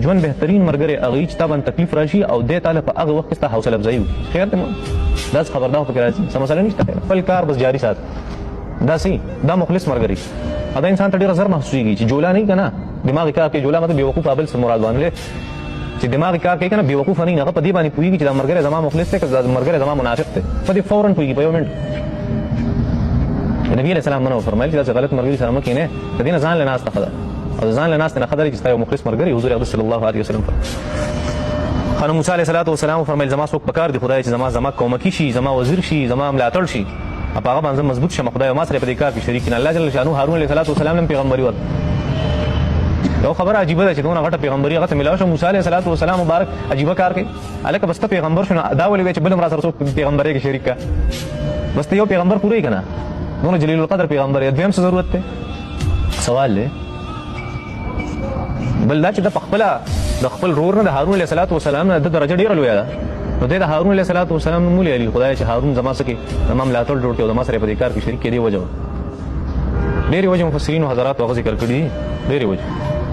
ژوند بهترین ملګری هغه چې تا باندې تکلیف راشي او دې تعالی په هغه وخت کې ستا حوصله افزایي وکړي. خیر دی داسې خبردار پکې راځي څه مسله نشته. خپل کار بس جاري سات. دا مخلص ملګری دا انسان ته ډېر زر محسوسېږي چې جولا نه وي که نه دماغي کار کوي. جولا مطلب بېوقوف قابل څه مراد باندې چې دماغي کار کوي که نه بېوقوفه نه وي هغه په دې باندې پوهېږي چې دا ملګری زما مخلص دی که دا ملګری زما منافق دی په دې فوراً پوهېږي په یو منټ. نبي علیه السلام منع وفرمایل چې داسې غلط ملګري سره مه کښېنئ د دې نه ځان له ناسته ښه ده او د ځان له ناستې نه ښه ده چې ستا یو مخلص ملګری حضور اقدس صلی الله علیه وسلم نو موسی علیه السلام وفرمیل زما څوک پکار دی خدای چې زما کومکی شي زما وزیر شي زما ملاتړ شي په هغه باندې مضبوط شم خدای ما سره په دې کار کې شریک نه. الله جل شانو هارون علیه السلام هم پیغمبري ورته یو خبره عجیبه ده چې دونه غټه پیغمبري هغه ته ملاو شو. موسی علیه السلام مبارک عجیبه کار کوي هلکه بس ته پیغمبر شو دا ولې وایي چې بل هم را سره څوک پیغمبرۍ کې شریک کا بس ته یو پیغمبر پوره یې که نه دونه جلیل القدر پیغمبر یې دویم څه ضرورت دی سوال دی. بل دا چې د خپله د خپل رور نه د هارون علیه السلام نه د درجه ډېره لویه ده نو دی د هارون علیه السلام نه مولي علي خدای چې هارون زما څه کې زما ملاتړ جوړ کړي او زما سره په دې کار کې شریک کړي وجه ډېرې وجې مفسرینو حضراتو هغه ذکر کړي دي ډېرې وجې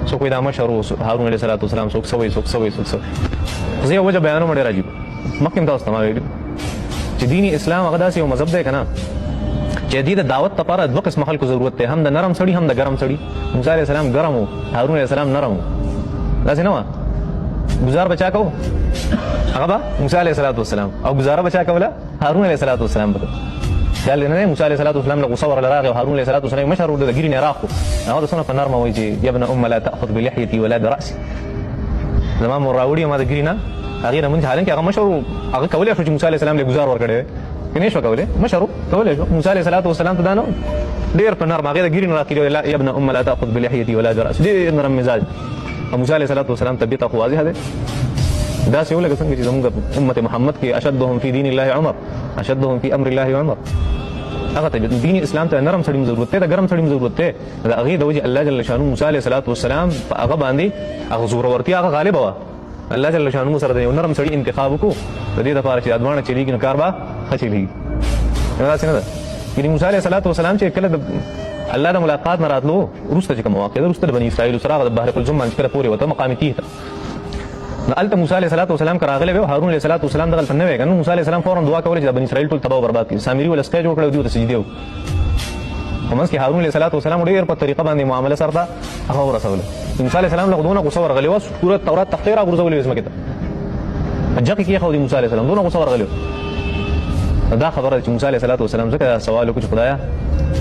څوک وایي دا مشر و هارون علیه السلام څوک څه وایي څوک څه وایي زه یو وجه بیانوم ډېر عجیب مخکې هم تاسو ته ما ویلي چې دین اسلام هغه داسې یو مذهب دی که نه چې دې د دعوت لپاره دوه قسمه خلکو ضرورت دی هم د نرم سړي هم د ګرم سړي. موسی علیه السلام ګرم و هارون علیه السلام نرم و داسې نه وه گزار بچا کو هغه به موسی علیه السلام او گزاره بچا کوله هارون علیه السلام به خیال نه موسی علیه السلام له غصه ورله راغی او هارون علیه السلام مشر ورته د ګیرې نه راخو هغه د څونه په نرمه وایي چې یا ابن ام لا تاخذ بلحیتي ولا براسي زما مور راوړي ما د ګیرې نه هغې نه مونږ حالانکې هغه مشر هغه کولی شو چې موسی علیه السلام له گزار ورکړی که نه شو کولی مشر کولی شو موسی علیه السلام ته دا نه ډېر په نرمه هغې د ګیرې نه راکړي یا ابن ام لا تاخذ بلحیتي ولا براسي ډېر نرم مزاج. موسی علیه السلام طبیعت خو واضحه ده داسې ولکه څنګه چې زموږ امت محمد کې اشدهم فی دین الله عمر اشدهم فی امر الله عمر هغه ته دین اسلام ته نرم سړي ضرورت دی د ګرم سړي ضرورت دی د هغې د وجې الله جل شانو موسی علیه السلام په هغه باندې هغه زورورتیا هغه غالبه وه. الله جل شانو سره د یو نرم سړي انتخاب وکړو د دې دپاره چې دا دواړه چلېږي نو کار به ښه چلېږي داسې نه ده. یعنې موسی علیه السلام چې کله د الله د ملاقات نه راتلو وروسته چې کومه واقع ده وروسته د بني اسرائیلو سره هغه د بحر قلزم باندې کله پورې وته مقام تیه ته نو هلته موسی علیه السلام که راغلی وی او هارون علیه السلام دغلته نه وی که نو موسی علیه السلام فورا دعا کوله چې د بني اسرائیل ټول تباه او برباد کړي. سامري ول سکی جوړ کړی دوی ورته سجدې وکړو په منځ کې هارون علیه السلام ډېر په طریقه باندې معامله سره ده هغه ورسوله. موسی علیه السلام له دونه غوسه ورغلې وه پوره تورات تختې راغورځولې وې ځمکې ته جګې کې یې موسی علیه السلام دونه غوسه ورغلې وه. دا خبره ده چې موسی علیه السلام ځکه سوال وکړو چې خدایه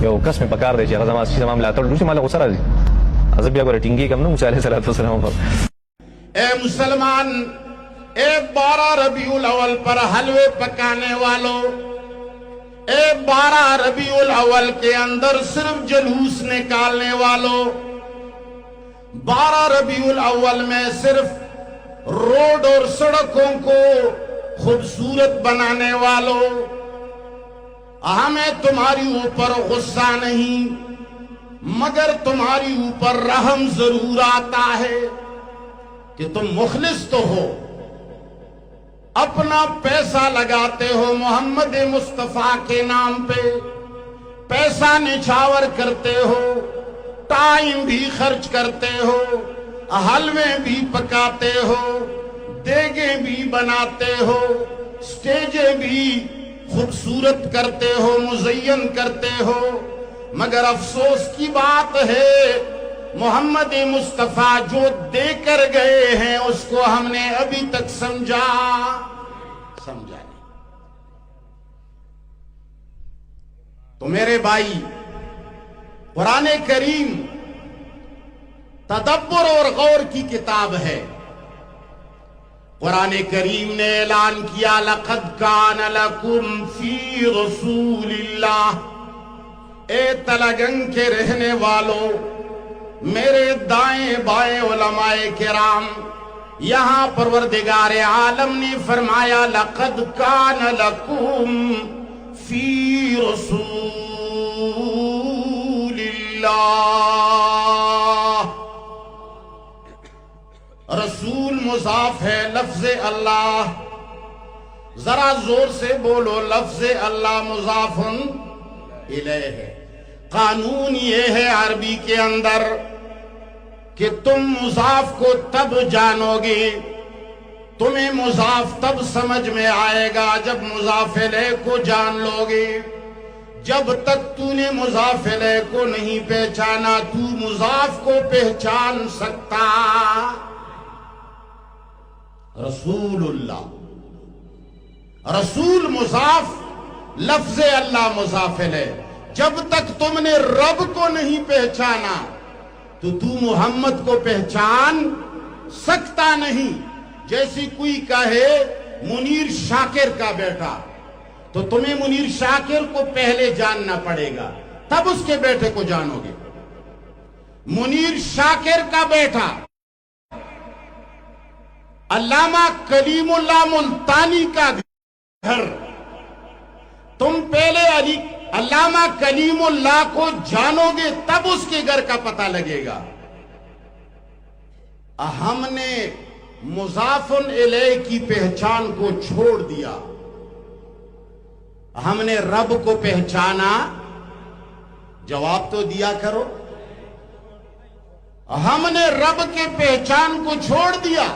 یو کس مې پکار دی چې هغه زما ملاتړ وکړي ما له غوسه راځي زه بیا ګوره ټینګېږم نه موسی علیه السلام پر اے مسلمان اے 12 ربیع الاول پر حلوے پکانے والوں اے 12 ربیع الاول کے اندر صرف جلوس نکالنے والوں 12 ربیع الاول میں صرف روڈ اور سڑکوں کو خوبصورت بنانے والوں ہمیں تمہاری اوپر غصہ نہیں مگر تمہاری اوپر رحم ضرور آتا ہے کہ تم مخلص تو ہو اپنا پیسہ لگاتے ہو محمد مصطفیٰ کے نام پہ پیسہ نچھاور کرتے ہو ٹائم بھی خرچ کرتے ہو حلوے بھی پکاتے ہو دیگیں بھی بناتے ہو سٹیجیں بھی خوبصورت کرتے ہو مزین کرتے ہو مگر افسوس کی بات ہے محمد مصطفیٰ جو دے کر گئے ہیں اس کو ہم نے ابھی تک سمجھا نہیں. تو میرے بھائی قرآن کریم تدبر اور غور کی کتاب ہے. قرآن کریم نے اعلان کیا لقد کان لکم فی رسول اللہ اے تلگنگ کے رہنے والوں میرے دائیں بائیں علماء کرام یہاں پروردگار عالم نے فرمایا لقد کان لکم فی رسول اللہ. رسول مضاف ہے لفظ اللہ ذرا زور سے بولو لفظ اللہ مضاف الیہ ہے. قانون یہ ہے عربی کے اندر کہ تم مضاف کو تب جانوگے، تمہیں مضاف تب سمجھ میں آئے گا جب مضاف الیہ کو جان لوگے۔ جب تک تو نے مضاف الیہ کو نہیں پہچانا تو مضاف کو پہچان سکتا۔ رسول اللہ، رسول مضاف، لفظ اللہ مضاف الیہ۔ جب تک تم نے رب کو نہیں پہچانا تو محمد کو پہچان سکتا نہیں۔ جیسی کوئی کہے منیر شاکر کا بیٹا، تو تمہیں منیر شاکر کو پہلے جاننا پڑے گا تب اس کے بیٹے کو جانو گے۔ منیر شاکر کا بیٹا علامہ کلیم اللہ ملتانی کا گھر، تم پہلے علامہ کلیم اللہ کو جانو گے تب اس کے گھر کا پتہ لگے گا۔ ہم نے مضاف الیہ کی پہچان کو چھوڑ دیا، ہم نے رب کو پہچانا۔ جواب تو دیا کرو۔ ہم نے رب کے پہچان کو چھوڑ دیا،